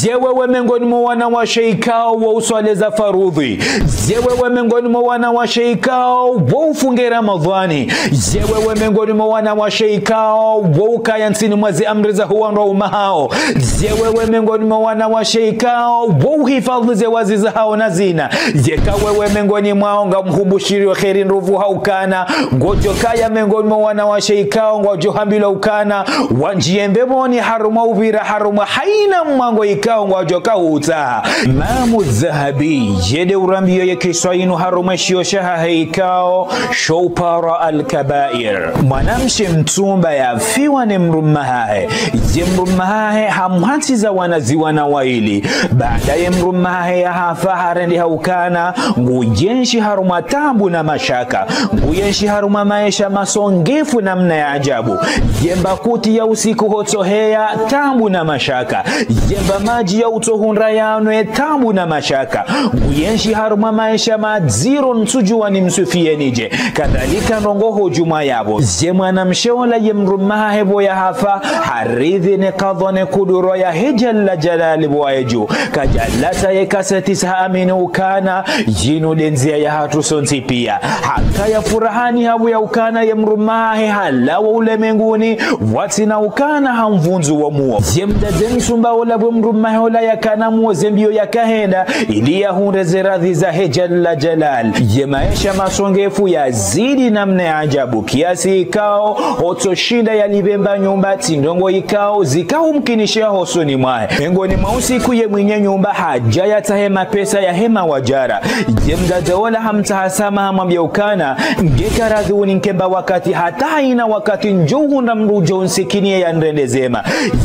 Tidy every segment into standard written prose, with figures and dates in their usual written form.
Zewewe miongoni mwa wanawashe ikao wa uswale za farudhi. Zewewe miongoni mwa wanawashe ikao wa ufunge Ramadhani. Zewewe miongoni mwa wanawashe ikao wa ukaya nsini mwazi amri za huwanro umahao. Zewewe miongoni mwa wanawashe ikao wa uhifadhi zewazi za hao na zina. Zekawewe miongoni mwa nga mhubushiri wa kheri nrufu haukana. Ngojo kaya miongoni mwa wanawashe ikao ngojo hambila ukana. Wanjiembe mwani haruma uvira haruma haina mwango ikao ngojo kauta. Imamu Zahabi jede urambio ya kiswainu haruma shio shaha ikao shopara al-kabair. Mwanamshe mtumba ya fiwa ni mrumahae. Je mrumahae hamhati za wanaziwana waili. Baada ya mrumahae ya hafa harendi haukana. Ngujenshi haruma tabu na mashaka. Ngujenshi haruma maisha masongefu na mna ya ajabu. Jemba kuti ya usiku hotohea tabu na mashaka. Jemba maji ya utohunra yanwe tabu na mashaka. Ngujenshi haruma maisha madziro ntujua ni msufie nije. Kadhalika rongoho juma yabo. Zemwana msheola ye mrumahae bo ya hafa. Haridhi ne kadhone kuduro ya hijalla jalali boyeju. Kajalata ye kasetisa amini ukana. Jinu denzia ya hatu sonti pia. Haka ya furahani habu ya ukana ya mrumahae halawa ulemenguni. Watina ukana hamvunzu wa muo. Zemda zemsumba olabu mrumahae ola ya kana muo zembio ya kahenda. Ili ya hunreze radhi za hijalla jalal. Ye maisha masongefu ya zidi namne ajabu. Kiasi ikao otoshinda ya libemba nyumba tindongo ikao zikao mkinishia hosoni mwae. Mengoni mausiku ye mwenye nyumba hajaya tahema pesa ya hema wajara. Jemda daola hamtahasama hamambia ukana. Ngeka radhuni nkemba wakati hata haina wakati njohu na mrujo unsikinie ya nrendezema.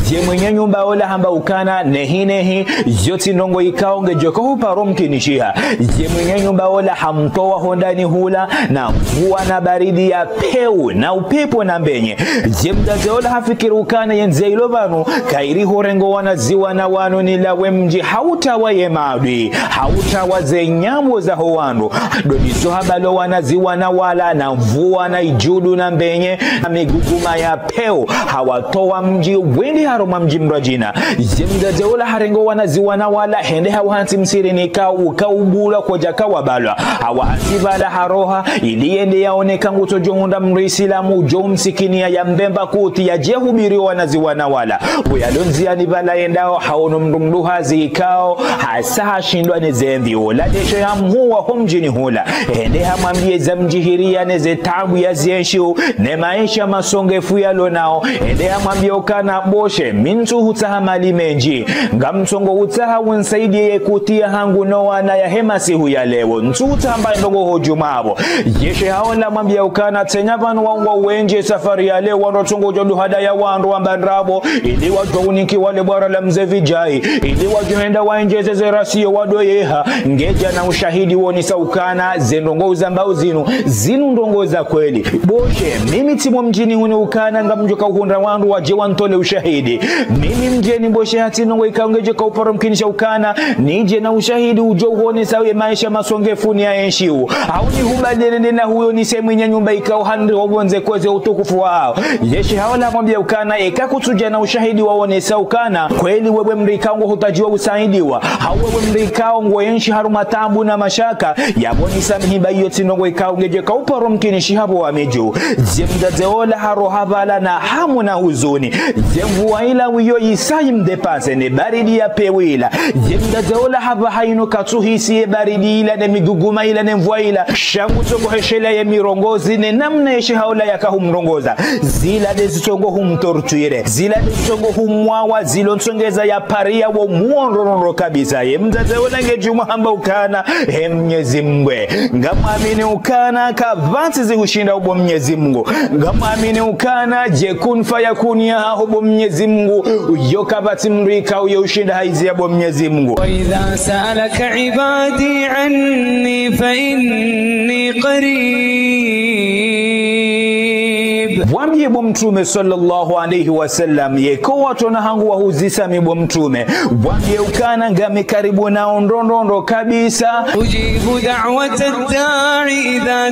Je mwenye nyumba ola hamba ukana nehi yoti ndongo ikao ngejoko huparo mkinishia. Je mwenye nyumba ola hamtoa hondani hula na mvua na baridi ya peu na upepo na mbenye. Jemda daola hafikiru ukana yenze ilovanu kairi horengo wanaziwa na wanu nilawe mji hautawa ye maadui hautawa ze nyambo za howandu doniso habalo wanaziwa na wala na mvua na ijudu na mbenye na miguguma ya peu hawatowa mji wendi haruma mji mrajina. Jemda daola harengo wanaziwa na wala hende hawahansi msiri nika ukaubula kwa jaka wabalwa hawahansi bala haroha iliende yaoneka nguto johunda mrisilamu jo msikinia ya mbemba kuti ya jehubiri wanaziwa na wala uyalonzi ya nibala endao haono mdumduha zikao hasa hashindwa nezembi ula desho ya mhuwa humjini hula hende hamambie za mjihiria neze tabu ya zienshu ne maisha masongefu ya lonao hende hamambie ukana boshe mintu hutaha mali menji ngamtongo hutaha unsaidi ye kutia hangu noa na ya hemasi huya lewo ntuta hamba ndogo hojumabo yeshe haona mambie ukana tenyavanu wangwa uenje safari ya leo wanotungo jodu hada ya wandu wambandrabo ili wajouniki wale bwara la mze vijai ili wajohenda waenjeze zerasio wadoyeha ngeja na ushahidi woni saukana zendongo uzambao zinu ndongo za kweli boshe mimi timo mjini huni ukana nga mjoka uhundra wandu waje wantole ushahidi mimi mjeni boshe hati nongo ikaungeje ka uparo mkinisha ukana nije na ushahidi ujo uone sawe maisha masongefu ni ya enshiu hauni hubadene na huyo ni semu nye nyumba ikao handri wabonze kweze utukufu wao yeshi hawala mwambia ukana eka kutuja na ushahidi waone saukana kweli wewe mrikao ngo hutajiwa usaidiwa hawewe mrikao ngo yenshi haruma tabu na mashaka yaboni samhiba yoti nongo ikao ngeje ka uparo mkinishi hapo wa meju jemda zeola haro habala na hamu na huzuni jemvu ila wiyo isai mdepase ne baridi ya pewila jemda zeola haba haino katuhisi ye baridi ila ne miguguma ila ne mvua ila shangu tongo heshela ye mirongozi ne namna yeshi haula yaka humrongoza zila dezitongo humtortuire zila dezitongo humwawa zilo nsongeza ya paria wo muonrono kabisa ye mzaze onange juma hamba ukana he Mwenyezi Mungu ngamwamini ukana kavansi zihushinda ubo Mwenyezi Mungu ngamwamini ukana je kun fayakun ya ubo Mwenyezi Mungu yokabati mrika uyo ushinda haizi ya ubo Mwenyezi Mungu wa idha sa'alaka ibadi anni fa inni qarib wambie bo mtume sallallahu alayhi wasallam yeko watu na hangu wa huzisami bo mtume wambie ukana ngame karibu na ondondondo kabisa ujibu da'wata ad-da'i idha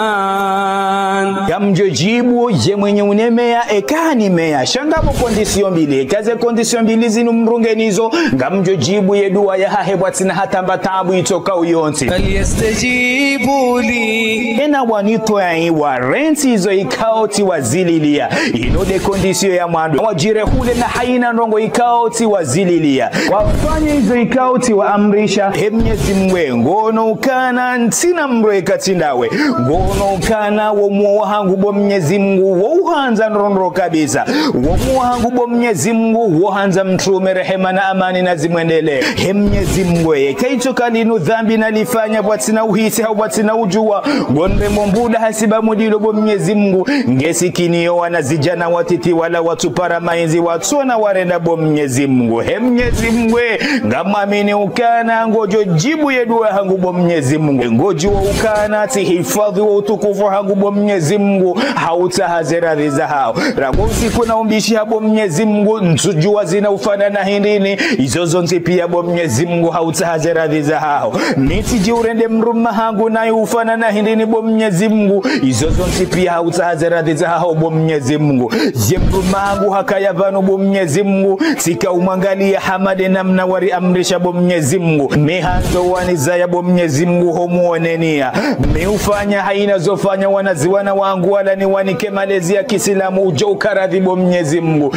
da'an ngamjo jibu je mwenye unemea ekani mea shangamo kondisio mbili kaze kondisio mbili zinu mrungenizo ngamjo jibu ye dua ya hahebwa tina hatamba tabu itoka uyonti falyastajibu li ena wanito ya iwa renti izo ikaoti wazililia inode kondisio ya mwandu wajire hule na haina nrongo ikaoti wazililia wafanye izo ikaoti wa amrisha Mwenyezi Mungu ngono ukana ntina mrweka tindawe ngono ukana womuo hangu bo Mwenyezi Mungu wo uhanza nrondo kabisa womuo hangu bo Mwenyezi Mungu wo hanza mtume rehema na amani na zimwendele Mwenyezi Mungu kaicho kalinu dhambi nalifanya bwatina uhisi au bwatina ujua gonde mombuda hasiba mudilo bo Mwenyezi Mungu ngesikinio wanazijana watiti wala watu para mainzi watona warenda bo Mwenyezi Mungu Mwenyezi Mungu ngamamini ukana ngojo jibu ye dua hangu bo Mwenyezi Mungu ngojo ukana tihifadhi wa utukufu hangu bo Mwenyezi Mungu hautahazira riza hao ragosi kuna umbishi habo Mwenyezi Mungu nsujua zina ufana na hindini izozo nzi pia bo Mwenyezi Mungu hautahazira riza hao miti jiurende mruma hangu na ufana na hindini bo Mwenyezi Mungu izozo nzi pia hautahazira riza hao bo Mwenyezi Mungu je mruma hangu hakaya vano bo Mwenyezi Mungu sika umangalia hamade namna wari amrisha bo Mwenyezi Mungu mihanzo wanizaya bo Mwenyezi Mungu homuonenia miufanya haina zofanya wanaziwana wangu wala ni wanike malezi ya Kiislamu ujo ukaradhi bo Mwenyezi Mungu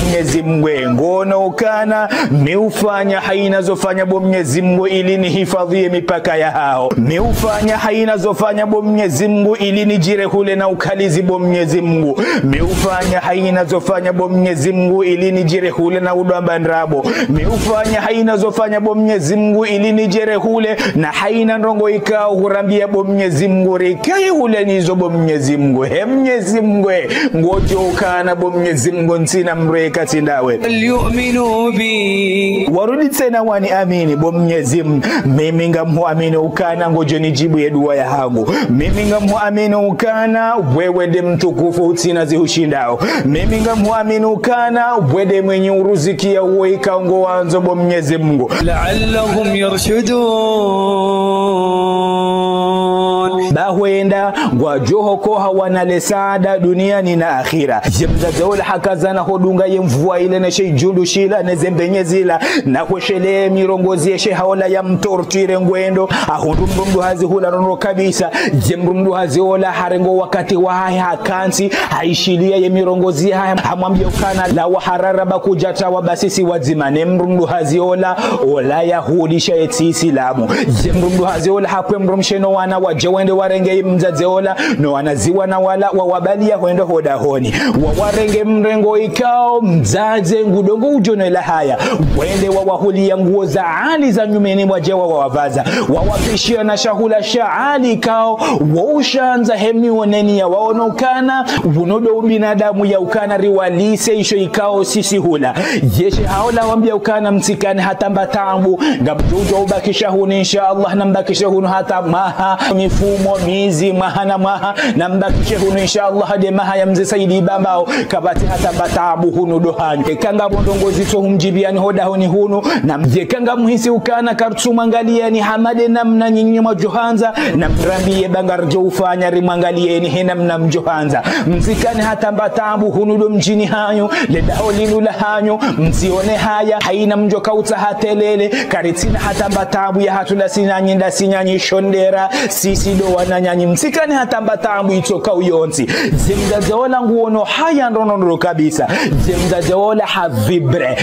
Mwenyezi Mungu ngono ukana miufanya haina zofanya bo Mwenyezi Mungu ili ni hifadhie mipaka ya hao miufanya haina zofanya bo Mwenyezi Mungu ili ni jire hule na ukalizi bo Mwenyezi Mungu miufanya haina zofanya bo Mwenyezi Mungu ili ni jire hule na udamba ndrabo miufanya haina zofanya bo Mwenyezi Mungu ili ni jire hule na haina ndongo ikao hurambia bo Mwenyezi Mungu rikaye hule nizo bo Mwenyezi Mungu Mwenyezi Mungu ngojo ukana bo Mwenyezi Mungu ntina mreka tindawe yu'minu bi warudi tena wani amini bo Mwenyezi Mungu mimi ngamuamini ukana ngojo nijibu ye dua ya hangu mimi ngamuamini ukana wewe de mtukufu utina zihushindao mimi ngamuamini ukana wede mwenye uruziki ya uwe ikaongo wanzo bo Mwenyezi Mungu la'allahum yarshudun bahwenda gwajoho ko hawana lesada duniani na akhira jemzazola hakazana hodunga yemvua ile na shejundu shila na zembenyezila na kweshele mirongozi yeshe haola ya mtortire ngwendo ahundumdu hazi hula rono kabisa jemrumdu hazi ola harengo wakati wa haya hakansi haishilia ye mirongozi haya hamwambia ukana la waharara bakujata wabasisi wazimane mrumdu hazi ola yahudisha etisi lamu jemrumdu hazi ola hakwe mrumsheno wana wajewende warenge mzaze ola no wanaziwa na wala wawabalia huendo hoda honi wawarenge mrengo ikao mzaze ngudongo ujono ila haya wende wawahulia nguo za ali za nyumeni mwajewa wawavaza wawapishia na shahula shaali ikao waushanza hemi woneni ya waonokana unodo binadamu ya ukana riwalise isho ikao sisi hula jeshe haola wambia ukana mtikani hata mbatambu ngabdujo ubakisha huni insha Allah na mbakisha hunu hata maha mifumo mizi maha na maha na mbakisha hunu insha Allah hadi maha ya mze Saidi Bambao kabati hata mbatabu hunu dohani kanga bondongo zito humjibiani hoda huni hunu na mje kanga muhisi ukana kartumangalia ni hamade namna nyinyi majohanza na mrambiye bangarjo ufanya rimangalie ni hena mna mjohanza mzikani hata mbatabu hunu do mjini hayo ledao linula hanyo mzione haya haina mjoka utahatelele karitina hata mbatabu ya hatula sinanyi nda sinyanyi shondera sisi do wananyanyi mzikani hata mbatabu itoka uyonzi zemzazeola nguono haya ndono kabisa zemzazeola havibre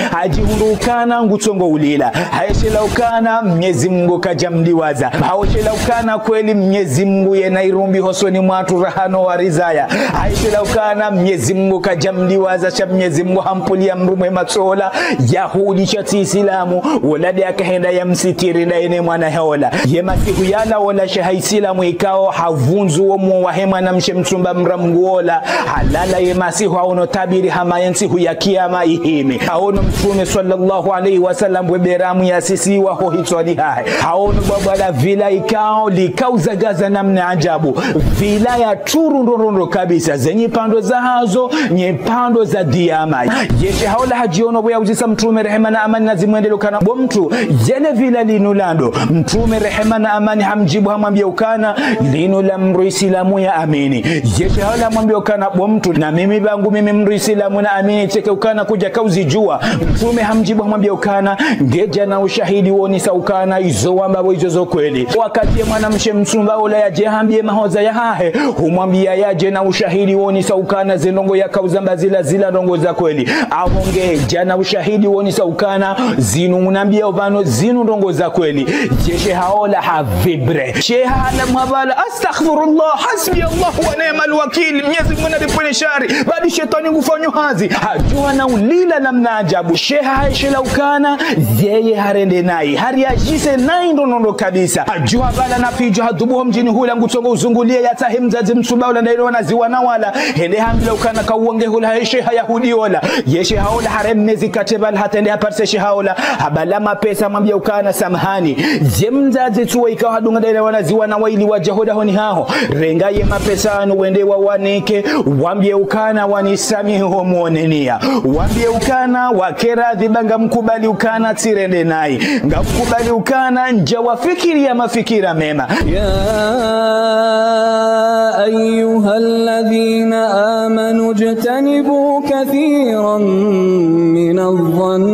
hajihundukana ngutongo ulila haishela ukana Mwenyezi Mungu kajamliwaza haishela ukana kweli Mwenyezi Mungu yenairumbi hosoni mwatu rahano warizaya haishela ukana Mwenyezi Mungu kajamliwaza cha Mwenyezi Mungu hampulia mrume matsola Yahudi cha Islamu walade akahenda ya msitiri na ene mwana heola yemasihu yala wala shahaisilamu ikao havunzu omu wahema na mshemtumba mramguola halala yemasihu haono tabiri hamayensi huya kiyama ihime haono mtume sallallahu alaihi wasallam weberamu ya sisi wa hohitwani hai haono babala vila ikao likauza gaza namna ajabu vila ya turu ndorondo kabisa zenye pando za hazo nye pando za diama yeshe haola hajiono bwe uzisa mtume rehema na amani nazimwendelo kana bo mtu jene vila linulando mtume rehema na amani hamjibu hamambia ukana lino la mru islamu ya amini yeshe hala mwambia ukana bwa mtu na mimi bangu mimi mru islamu na amini teke ukana kuja kauzijua mtume hamjibu mwambia ukana ngeja na ushahidi woni sa ukana izo wambabo izo zo kweli wakati mwanamshe msumba ola ya jehambie mahoza ya hahe humwambia yaje na ushahidi woni sa ukana zinongo ya kauzamba zila ndongo za kweli ahonge jana ushahidi woni sa ukana zinu unambia ubano zinu ndongo za kweli jeshe haola havibre sheha hala mwabala astaghfirullah hasbi Allah wa ni'mal wakil Mwenyezi Mungu anapone shari bali shetani ngufanyo hazi hajua na ulila namna ajabu sheha haishela ukana yeye harende nai hariajise nai ndonondo kabisa hajua bala na fijo hadubuho mjini hula ngutongo uzungulia ya tahimzazi msuba ula nailo na ziwa na wala hende hambila ukana kauonge hula sheha yahudi ola yeshe haola haremnezi katebal hatende haparse shehaola habala mapesa mwambia ukana samahani jemzazi tuwa ikawa hadunga daila wanaziwa na waili wajahoda honi hao renga ye mapesa anu wende wa wanike wambie ukana wanisamihi homuonenia wambie ukana wakera dhibanga mkubali ukana tirende nai nga mkubali ukana nja wafikiri ya mafikira mema ya ayyuhalladhina amanu jtanibu kathiran minadh-dhann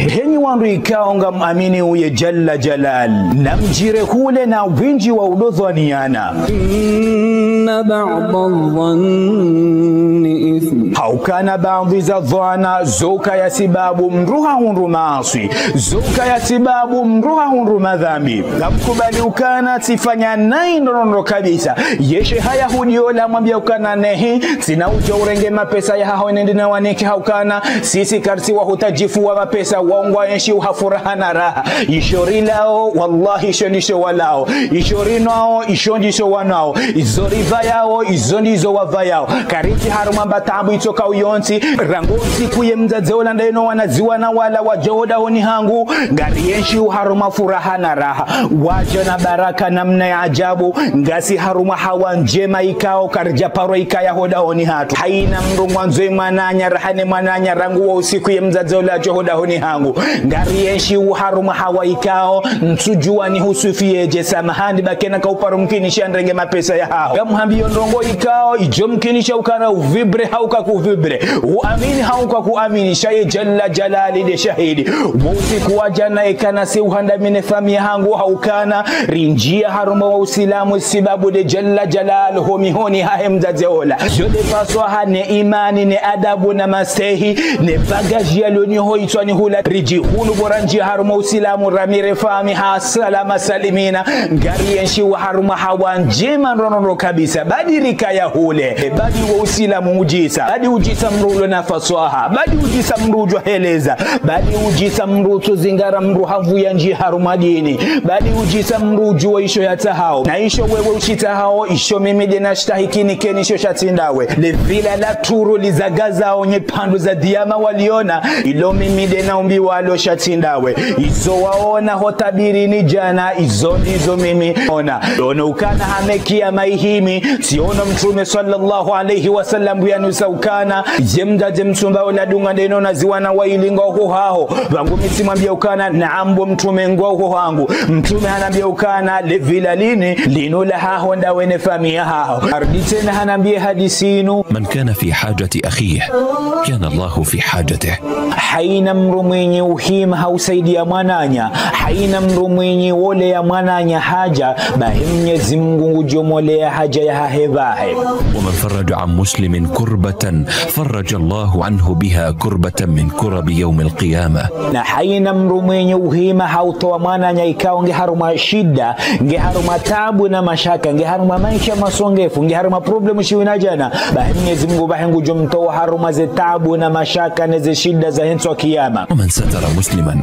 henyi wandu ikaonga muamini uye jalla jalal na mjire hule na winji wa udodhaniana inna ba'dadh-dhanni ithm haukana baadhi za dhana zoka ya sibabu mruha hunru maasi zoka ya sibabu mruha hunru madhambi na mkubali ukana tifanya nai ndonondo kabisa yeshe haya hudiola mwambia ukana nehi sina ujo urenge mapesa ya hao nende na waneke haukana sisi karsi wa hutajifu wa mapesa waungwa yenshi uhafuraha na raha ishori lao wallahi ishonisho walao ishori nao ishondisho wanao izoriva yao izondizo wava yao kariti harumamba tabu itoka uyonti rangozi kuye mzazeola ndaino wanaziwa na wala wajohoda honi hangu ngari yenshi uharuma furaha na raha waja na baraka namna ya ajabu ngasi haruma hawa njema ikao karja paro ikaya hoda honi hatu haina mrungwanzwe mananya rahane mananya rangu wa usiku ye mzazeola johoda honi hangu ngari yenshi uharuma hawa ikao nsujua ni husufie je samahani bakena kauparu mkinisha ndrenge mapesa ya hao ya mhambio ndongo ikao ijo mkinisha ukana uvibre hauka kuvibre uamini hauka kuamini shaye jalla jalali de shahidi usiku wajana ikana si uhanda mine famia hangu haukana rinjia haruma wa usilamu sibabu de jalla jalal homihoni hahemzazeola jode paswa hane imani ne adabu na masehi ne bagaji ya loni hoitwa ni hula riji hulu boranji haruma usilamu ramire fami ha salama salimina ngari yenshi wa haruma hawa njema nronono kabisa badirika ya hule badi wa usilamu ujisa badi ujisa mrulo na faswaha badi ujisa mrujwa heleza badi ujisa mrutu zingara mru havu ya nji haruma dini badi ujisa mruju wa isho ya tahao na isho wewe ushitahao isho mimi dena shtahikini kenisho shatindawe levila la turu lizagaza onye pandu za diyama waliona ilo mimi dena umbi walo shatindawe izo waona hotabiri ni jana izo ndizo mimi ona ono ukana hamekia maihimi siono mtume sallallahu alayhi wasallam buyanusa ukana jemda jemsumba oladunga ndeno na ziwana wailinga ho hao wangu misimwambia ukana naambo mtume ngo hangu mtume anambia ukana levila lini lino la hao ndawene famia hao arditena anambia hadisinu man kana fi hajati akhihi kana Allah fi hajatihi haina mru mwenye uhima hausaidia mwananya haina mru mwenye wole ya mwananya haja bahimnyezi Mungu ujomolea haja ya hahevahe ومن فرج عن مسلم كربة فرج الله عنه بها كربة من كرب يوم القيامة na haina mru mwenye uhima hautoa mwananya ikao nge haruma shida nge haruma tabu na mashaka nge haruma maisha masongefu nge haruma problemu shiwina jana bahimnyezi Mungu bahengu jomtoa haruma ze tabu na mashaka na ze shida za henso kiyama ومن ستر مسلما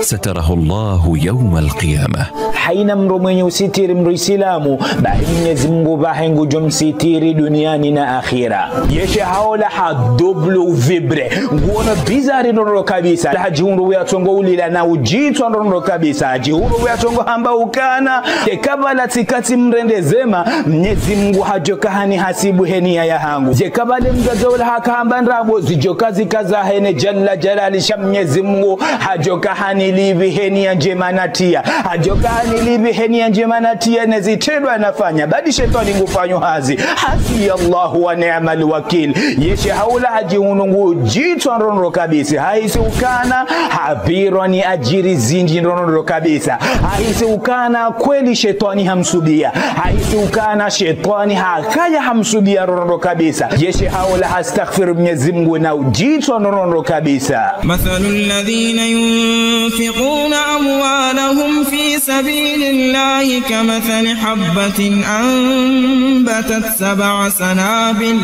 ستره الله يوم القيامة haina mru mwenye usitiri mru isilamu bahimnyezi Mungu bahengu jomsitiri duniani na akhira yeshe haola hadublu vibre nguona bizari ndono kabisa la jihundu ya tongo ulila na ujitu ndono kabisa jihundu ya tongo hamba ukana kabala tikati mrende zema Mwenyezi Mungu hajoka hani hasibu henia ya hangu je kabale mzazola hakamba ndrabo zijoka zikaza hene jalla jalali sha Mwenyezi Mungu hajoka hani livi henia njema natia hajoka hani livi henia njema manatia nezitendo anafanya badi shetani ngufanyo hazi hasbi Allahu wa ni'mal wakil yeshe haula hajihunungu jitu nrono kabisa haisi ukana habiro ni ajiri zinji nrono kabisa haisi ukana kweli shetani hamsubia haisi ukana shetani hakaya hamsubia nrono kabisa yeshe haula hastaghfir Mwenyezi Mungu na jitu nrono kabisa. Mathalul ladhina yunfiquna amwalahum fi sabilillahi kamathali habbatin anbatat sab'a sanabil.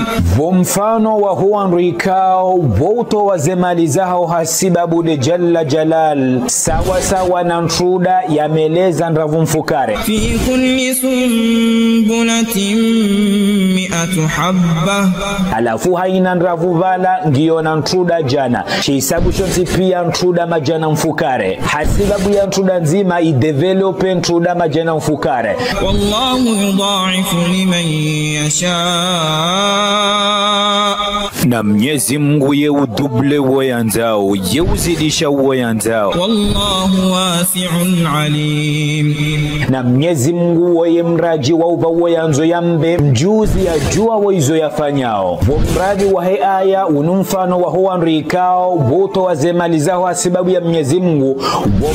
Mfano wa huanrikao woto wazemali zao hasibabu de jalla jalal sawa sawa na ntruda yameleza ndravu mfukare fi kulli sumbulatin mi'atu habba alafu haina ndravu vala ngiyo na ntruda jana shisabu shonsi pia ntruda majana mfukare hasibabu ya ntruda nzima idevelope ntruda majana mfukare wallahu yudha'ifu liman yasha na Mwenyezi Mungu ye uduble woyanzao ye uzidisha woyanzao wallahu wasi'un alim na Mwenyezi Mungu ye mraji wa uva woyanzo yambe mjuzi ya jua woizo yafanyao mraji wa he aya unumfano wa huanrikao woto wazemalizao asibabu ya Mwenyezi Mungu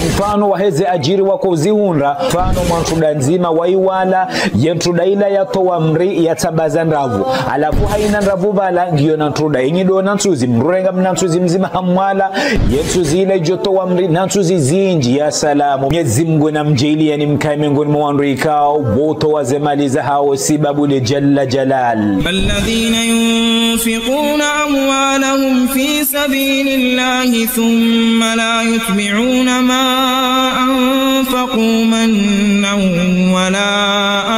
mfano wa heze ajiri wako uziunra mfano mwantuda nzima waiwala ye mtuda ila yatowa mri yatabaza ndravu alafu haina ndravu bala ngiyo na ntuda inyido na ntuzi mrurenga mnantuzi mzima hamwala ye ntuzi ila joto wa mri na ntuzi zinji ya salamu Mwenyezi Mungu na mjili ya ni mkai mengoni mwanrikao woto wazemaliza hao sibabu de jalla jalal alladhina yunfiquna amwalahum fi sabilillahi thumma la yutbi'una ma anfaqu mannan wala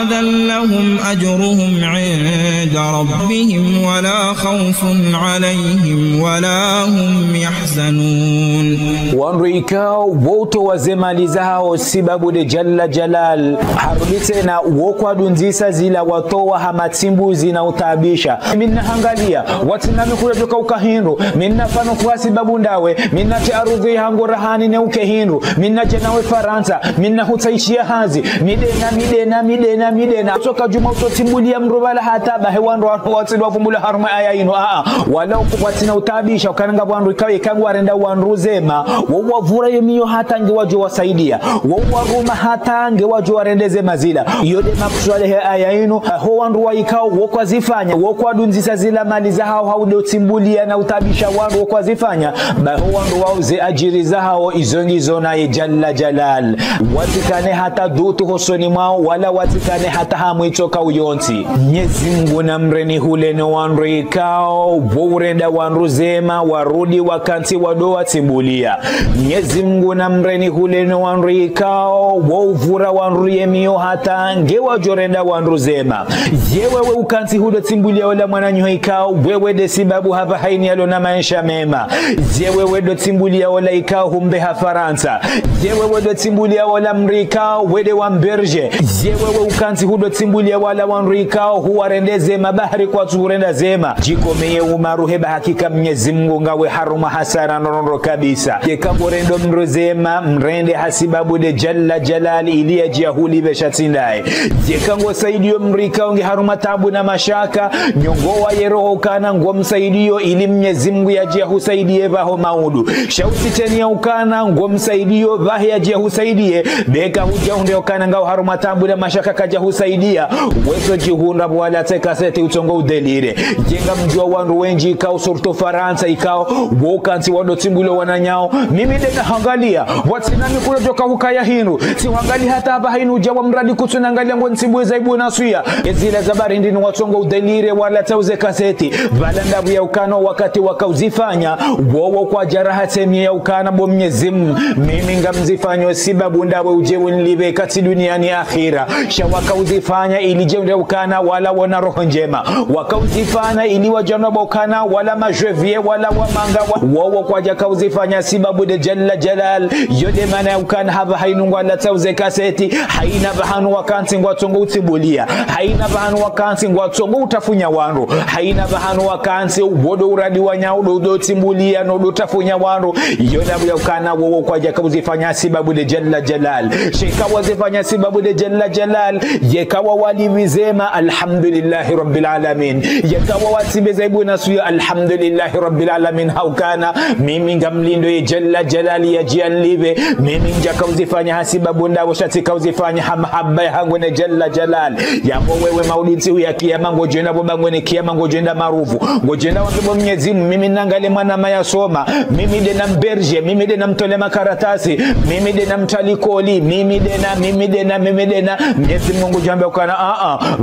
adallahum ajruhum 'inda rabbihim wala khawfun 'alayhim wala hum yahzanun wanrikao woto wazemaliza hao sibabu de jalla jalal harudite na wokwa dunzisa zila watowa hamatimbuzi na utabisha minna hangalia watina mikula joka ukahindu minna fano kwa sibabu ndawe minna te arudhi hangu rahani ne ukehindu minna jenawe Faransa minna hutaishia hazi midena toka juma utotimbulia mrubala hataba hewando watinu wafumbula haruma aya ino wala watina utabisha ukananga wandu ikawe kagwa renda wanruzema wawavura yemiyo hata nge wajo wasaidia wawaruma hata nge wajo warendeze mazila yode makuswale he aya ino ho wandu waikao wokwa zifanya wokwa dunzisa zila mali za hao haude utimbulia na utabisha wandu wokwa zifanya ho wandu wauze ajiri za hao izongizo na jalla jalal watikane hata dutu hosoni mwao wala watikane hata hamu itoka uyonti Mwenyezi Mungu na mreni hule no wandu ikao wurenda wandu zema warudi wakanti wadoa timbulia Mwenyezi Mungu na mreni hule no wandu ikao wuvura wandu yemiyo hata ngewa jorenda wandu zema yewewe ukanti hudo timbulia wala mwananyo ikao wewe de sibabu hapa haini yalo na maisha mema yewewe do timbulia wala ikao humbe ha Faransa yewewe do timbulia wala mrikao wede wa mberge yewewe ukanti hudo timbulia wala wanrikao huwarendeze mabahari kwa turenda zema jikomeye umaruheba hakika Mwenyezi Mungu ngawe haruma hasara nonondo kabisa yekamborendo mrozema mrende hasibabu de jalla jalali ilia jihuli beshatindae yekango saidiyo mrikao nge haruma tabu na mashaka nyongowa yeroho ukana ngo msaidiyo ili Mwenyezi Mungu yajia husaidie vaho maudu shauti teni ya ukana ngo msaidiyo vahe yajia husaidie beka huja hunde ukana ngao haruma tabu na mashaka kaja husaidia weso jihunda wala teka sete utongo udelire jenga mjua wandu wenji ikao surto Faransa ikao wokansi wado timbulo wananyao mimi dena hangalia watina mikula joka hukaya hinu si hangali hata hapa hinu jawa mradi kutunangalia ngo nsimbu zaibu na suya ezile zabari ndini watongo udelire wala tauze kaseti valandabu ya ukano wakati wakauzifanya wowo kwa jaraha temi ya ukana bo Mwenyezi Mungu mimi ngamzifanya sibabu ndawe ujewe nilibe kati duniani akhira shawaka uzifanya ili jewe ukana wala wana roho njema zema wakauzifanya ili wajanabokana wala majevie wala wamanga wao kwa jakauzifanya sababu de jalla jalal yode mana ukana haba hainungwa la tauze kaseti haina bahanu wakansi ngwatongo utibulia haina bahanu wakansi ngwatongo utafunya wanro haina bahanu wakansi ubodo uradi wanyaudo udotimbulia no utafunya wanro yode ukana wao kwa jakauzifanya sababu de jalla jalal sheka wazifanya sababu de jalla jalal yekawa walivizema alhamdulillahi rabbil alamin yekawa watibeza ibuna suya alhamdulillahi rabbil alamin haukana mimi ngamlindo ye jalla jalali ya jianlive mimi njaka uzifanya hasibabu ndawo shatika uzifanya hamahaba yangu ne jalla jalal yabo wewe maulidi huya kiyama ngojenda bobango ne kiyama ngojenda maruvu ngojenda wabo mnyezimu mimi nangale mwana maya soma mimi de na mberje mimi de na mtole makaratasi mimi de na mtalikoli mimi de na Mwenyezi Mungu jambe ukana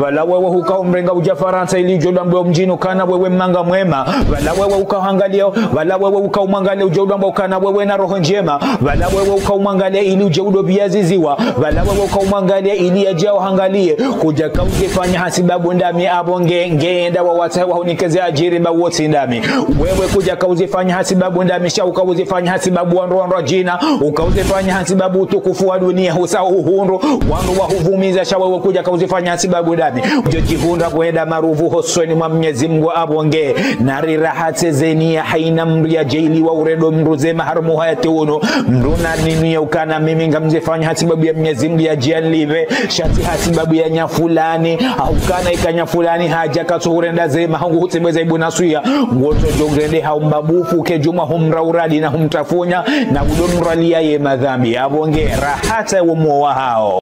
wala wewe ukaumrenga uja Faransa ili jodambo mjini ukana wewe manga mwema wala wewe ukaangalia wala wewe ukaumwangalia ujodambo ukana wewe na roho njema wala wewe ukaumwangalia ili ujodo biaziziwa wala wewe ukaumwangalia ili ajao hangalie kuja kauzifanya hasibabu ndami abonge ngenda wa watawa unikeze ajiri ba wote ndami wewe kuja kauzifanya hasibabu ndami sha ukauzifanya hasibabu wanro jina ukauzifanya hasibabu utukufu wa dunia husa uhunro wanro wa huvumiza sha wewe kuja kauzifanya hasibabu ndami ujojihunda kwenda maruvu hosoni mwa Mwenyezi Mungu abonge nari rahate zenia haina mria jaili wa uredo mruzema harmu hayati uno mruna nini ya ukana mimi ngamzifanya hasibabu ya Mwenyezi Mungu ya jianlive shati hasibabu ya nyafulani haukana ikanya fulani haja katsurenda zema hangu hutembeza ibuna suya ngoto jogrende haumbabufu kejuma humra uradi na humtafunya na udomralia ye madhambi abonge rahata umo wa hao